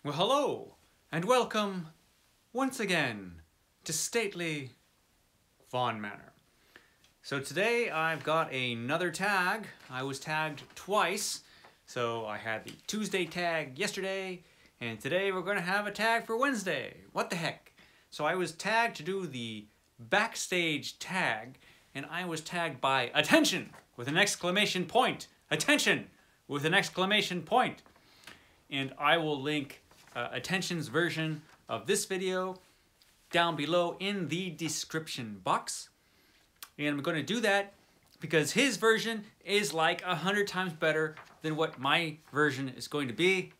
Well, hello, and welcome once again to stately Vaughan Manor. So today I've got another tag. I was tagged twice. So I had the Tuesday tag yesterday, and today we're going to have a tag for Wednesday. What the heck? So I was tagged to do the Backstage Tag, and I was tagged by attention with an exclamation point. Attention with an exclamation point. And I will link Attention's version of this video down below in the description box. And I'm going to do that because his version is like 100 times better than what my version is going to be.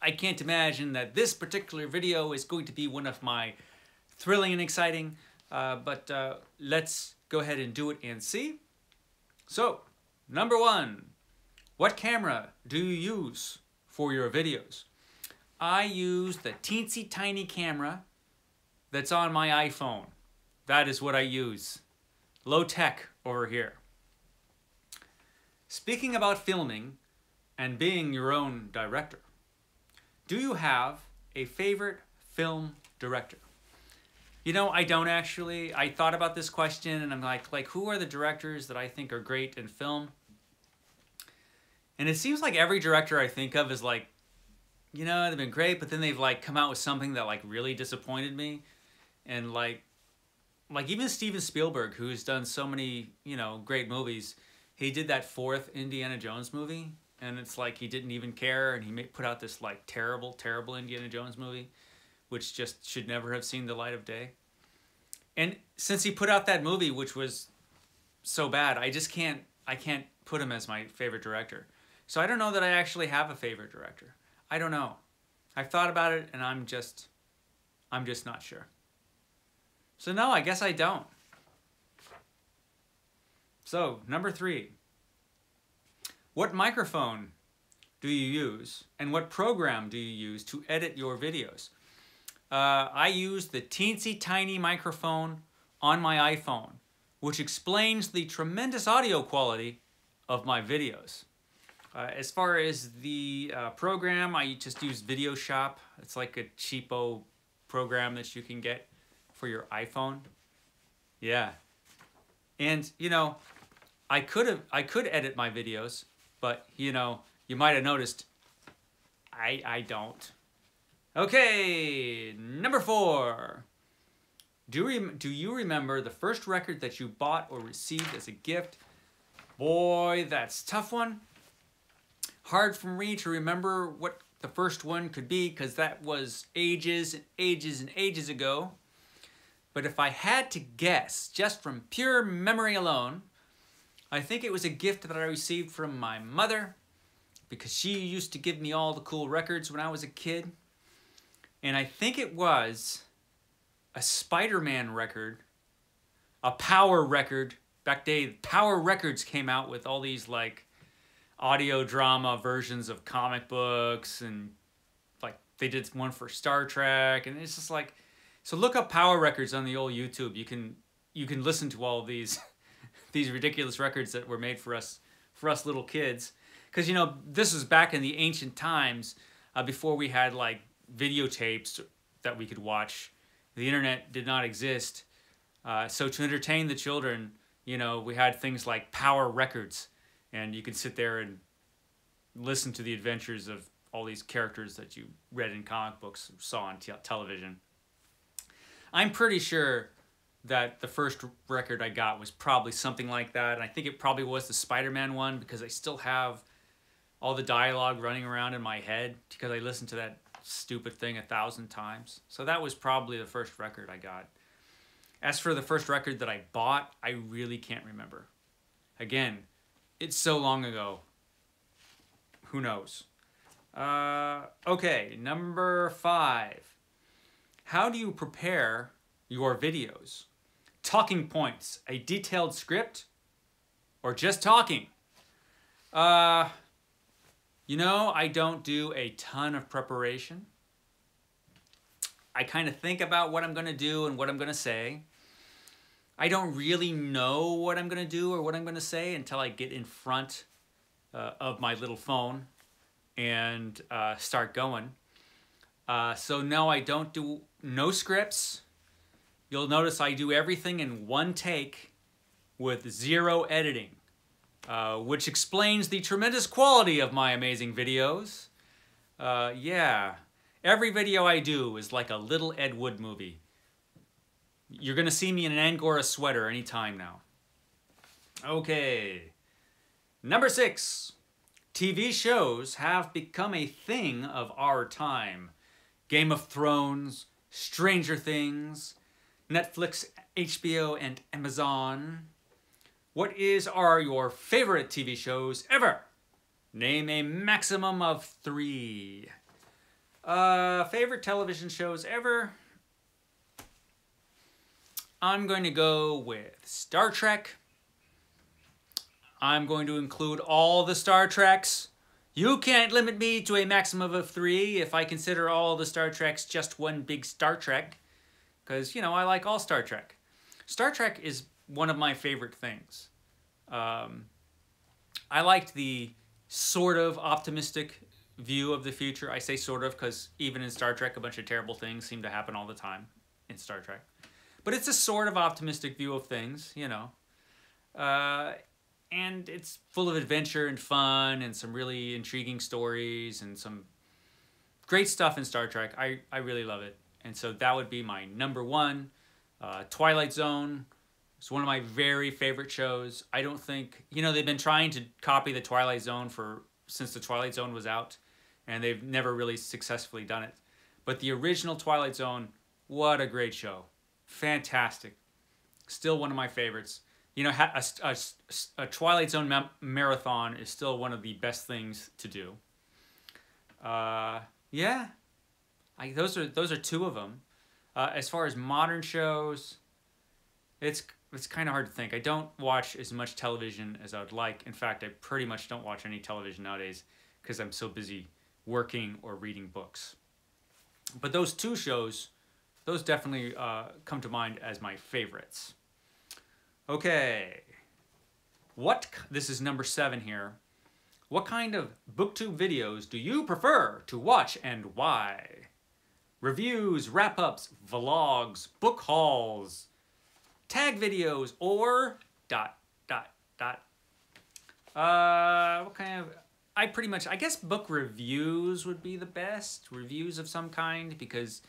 I can't imagine that this particular video is going to be one of my thrilling and exciting, but let's go ahead and do it and see. So, number one, what camera do you use for your videos? I use the teensy tiny camera that's on my iPhone. That is what I use. Low tech over here. Speaking about filming and being your own director, do you have a favorite film director? You know, I don't actually. I thought about this question and I'm like who are the directors that I think are great in film? And it seems like every director I think of is like, you know, they've been great, but then they've like come out with something that like really disappointed me. And like even Steven Spielberg, who's done so many, you know, great movies, he did that fourth Indiana Jones movie, and it's like he didn't even care, and he put out this like terrible Indiana Jones movie, which just should never have seen the light of day. And since he put out that movie, which was so bad, I can't put him as my favorite director. So I don't know that I actually have a favorite director. I don't know. I've thought about it and I'm just not sure. So no, I guess I don't. So, number three. What microphone do you use and what program do you use to edit your videos? I use the teensy tiny microphone on my iPhone, which explains the tremendous audio quality of my videos. As far as the program, I just use Video Shop. It's like a cheapo program that you can get for your iPhone. Yeah. And, you know, I could edit my videos, but, you know, you might have noticed I don't. Okay, number four. Do you remember the first record that you bought or received as a gift? Boy, that's a tough one. Hard for me to remember what the first one could be because that was ages and ages and ages ago. But if I had to guess, just from pure memory alone, I think it was a gift that I received from my mother because she used to give me all the cool records when I was a kid. And I think it was a Spider-Man record, a Power record. Back then, Power Records came out with all these like audio drama versions of comic books, and like they did one for Star Trek, and it's just like, so look up Power Records on the old YouTube. You can listen to all of these these ridiculous records that were made for us little kids, because you know this was back in the ancient times, before we had like videotapes that we could watch. The internet did not exist, so to entertain the children, you know, we had things like Power Records. And you could sit there and listen to the adventures of all these characters that you read in comic books, saw on television. I'm pretty sure that the first record I got was probably something like that. And I think it probably was the Spider-Man one because I still have all the dialogue running around in my head because I listened to that stupid thing 1,000 times. So that was probably the first record I got. As for the first record that I bought, I really can't remember. Again, it's so long ago. Who knows? Okay, number five. How do you prepare your videos? Talking points, a detailed script, or just talking? You know, I don't do a ton of preparation. I kind of think about what I'm going to do and what I'm going to say. I don't really know what I'm going to do or what I'm going to say until I get in front of my little phone and start going. So no, I don't do no scripts. You'll notice I do everything in one take with zero editing, which explains the tremendous quality of my amazing videos. Yeah, every video I do is like a little Ed Wood movie. You're gonna see me in an Angora sweater anytime now. Okay, number 6. TV shows have become a thing of our time. Game of Thrones, Stranger Things, Netflix, HBO, and Amazon. What are your favorite TV shows ever? Name a maximum of 3. Favorite television shows ever? I'm going to go with Star Trek. I'm going to include all the Star Treks. You can't limit me to a maximum of 3 if I consider all the Star Treks just one big Star Trek. Because, you know, I like all Star Trek. Star Trek is one of my favorite things. I liked the sort of optimistic view of the future. I say sort of because even in Star Trek, a bunch of terrible things seem to happen all the time in Star Trek. But it's a sort of optimistic view of things, you know. And it's full of adventure and fun and some really intriguing stories and some great stuff in Star Trek. I really love it. And so that would be my number 1. Twilight Zone is one of my very favorite shows. I don't think, you know, they've been trying to copy the Twilight Zone since the Twilight Zone was out, and they've never really successfully done it. But the original Twilight Zone, what a great show. Fantastic. Still one of my favorites. You know, a Twilight Zone marathon is still one of the best things to do. Yeah, those are 2 of them. As far as modern shows, it's kind of hard to think. I don't watch as much television as I would like. In fact, I pretty much don't watch any television nowadays because I'm so busy working or reading books. But those 2 shows, those definitely come to mind as my favorites. Okay, this is number 7 here. What kind of Booktube videos do you prefer to watch and why? Reviews, wrap-ups, vlogs, book hauls, tag videos, or ... What kind of... I guess book reviews would be the best. Reviews of some kind, because,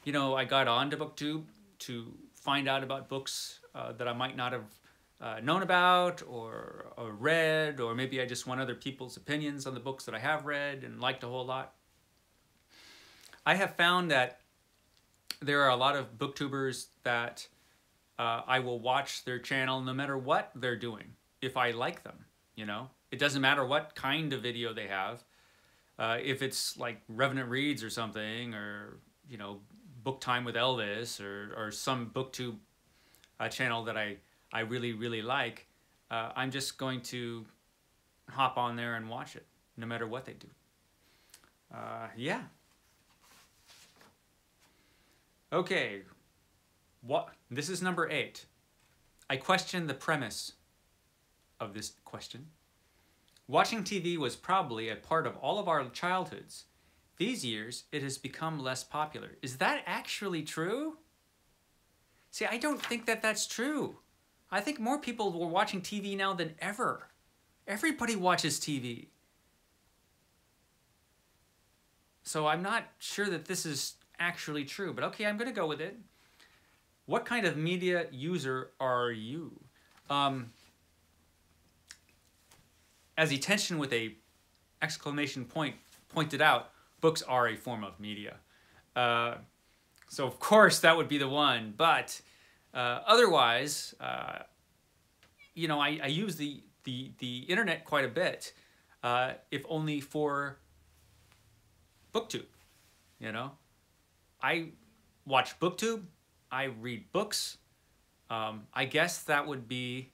you know, I got onto Booktube to find out about books that I might not have known about or read, or maybe I just want other people's opinions on the books that I have read and liked a whole lot. I have found that there are a lot of booktubers that I will watch their channel no matter what they're doing, if I like them, you know? It doesn't matter what kind of video they have. If it's like Revenant Reads or something, or, you know, Book Time with Elvis, or some booktube channel that I really, really like, I'm just going to hop on there and watch it, no matter what they do. Yeah. Okay. This is number 8. I question the premise of this question. Watching TV was probably a part of all of our childhoods. These years, it has become less popular. Is that actually true? See, I don't think that that's true. I think more people are watching TV now than ever. Everybody watches TV. So I'm not sure that this is actually true, but okay, I'm going to go with it. What kind of media user are you? As Attention with a exclamation point pointed out, books are a form of media. So of course that would be the one, but otherwise, you know, I use the internet quite a bit, if only for Booktube, you know. I watch Booktube, I read books. I guess that would be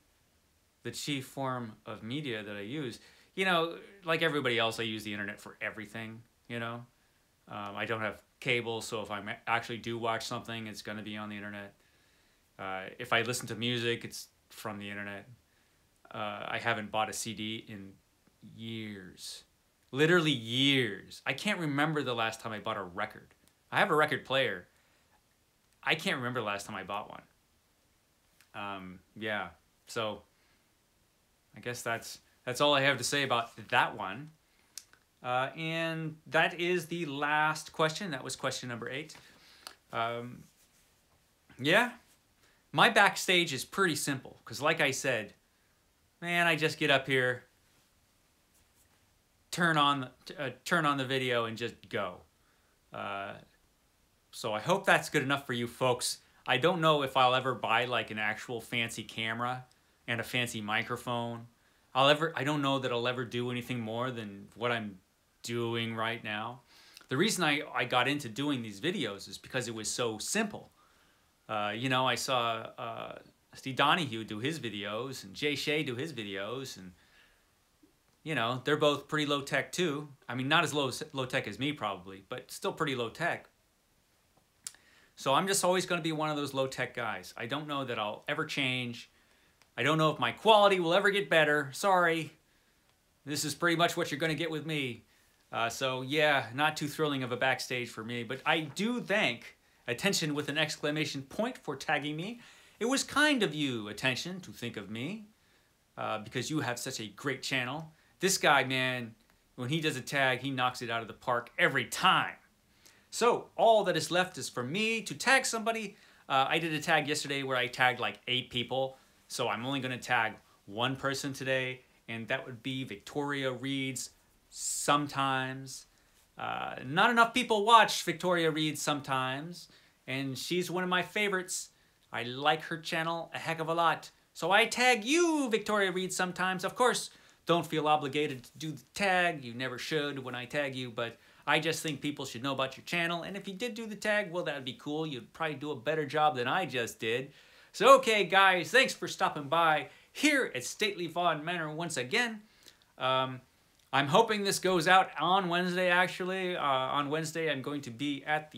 the chief form of media that I use. You know, like everybody else, I use the internet for everything, you know. I don't have cable, so if I actually do watch something, it's going to be on the internet. If I listen to music, it's from the internet. I haven't bought a CD in years. Literally years. I can't remember the last time I bought a record. I have a record player. I can't remember the last time I bought one. Yeah, so I guess that's all I have to say about that one. And that is the last question. That was question number 8. Yeah, my backstage is pretty simple because, like I said, man, I just get up here, turn on the video, and just go. So I hope that's good enough for you folks. I don't know if I'll ever buy like an actual fancy camera and a fancy microphone. I don't know that I'll ever do anything more than what I'm doing right now. The reason I got into doing these videos is because it was so simple. You know, I saw Steve Donahue do his videos and Jay Shea do his videos, and you know, they're both pretty low tech too. I mean, not as low tech as me probably, but still pretty low tech. So I'm just always going to be one of those low tech guys. I don't know that I'll ever change. I don't know if my quality will ever get better. Sorry. This is pretty much what you're going to get with me. So yeah, not too thrilling of a backstage for me, but I do thank Attention with an exclamation point for tagging me. It was kind of you, Attention, to think of me because you have such a great channel. This guy, man, when he does a tag, he knocks it out of the park every time. So all that is left is for me to tag somebody. I did a tag yesterday where I tagged like 8 people. So I'm only going to tag one person today, and that would be Victoria Reads Sometimes. Not enough people watch Victoria Reads Sometimes, and she's one of my favorites. I like her channel a heck of a lot. So I tag you, Victoria Reads Sometimes. Of course, don't feel obligated to do the tag. You never should when I tag you, but I just think people should know about your channel. And if you did do the tag, well, that would be cool. You'd probably do a better job than I just did. So, okay, guys, thanks for stopping by here at Stately Vaughan Manor once again. I'm hoping this goes out on Wednesday, actually. On Wednesday, I'm going to be at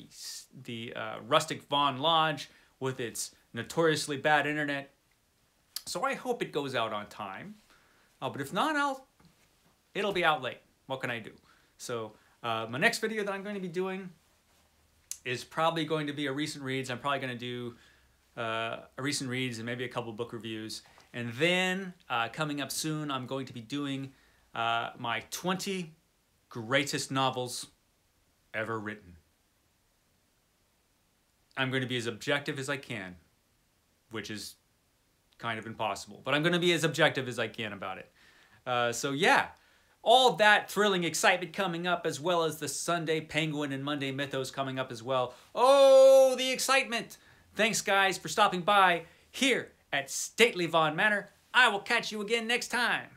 the Rustic Vaughan Lodge with its notoriously bad internet. So I hope it goes out on time. But if not, it'll be out late. What can I do? So my next video that I'm going to be doing is probably going to be a recent reads. I'm probably going to do a recent reads and maybe a couple book reviews. And then coming up soon, I'm going to be doing my 20 greatest novels ever written. I'm going to be as objective as I can, which is kind of impossible, but I'm going to be as objective as I can about it. So yeah, all that thrilling excitement coming up, as well as the Sunday Penguin and Monday Mythos coming up as well. Oh, the excitement! Thanks, guys, for stopping by here at Stately Vaughan Manor. I will catch you again next time.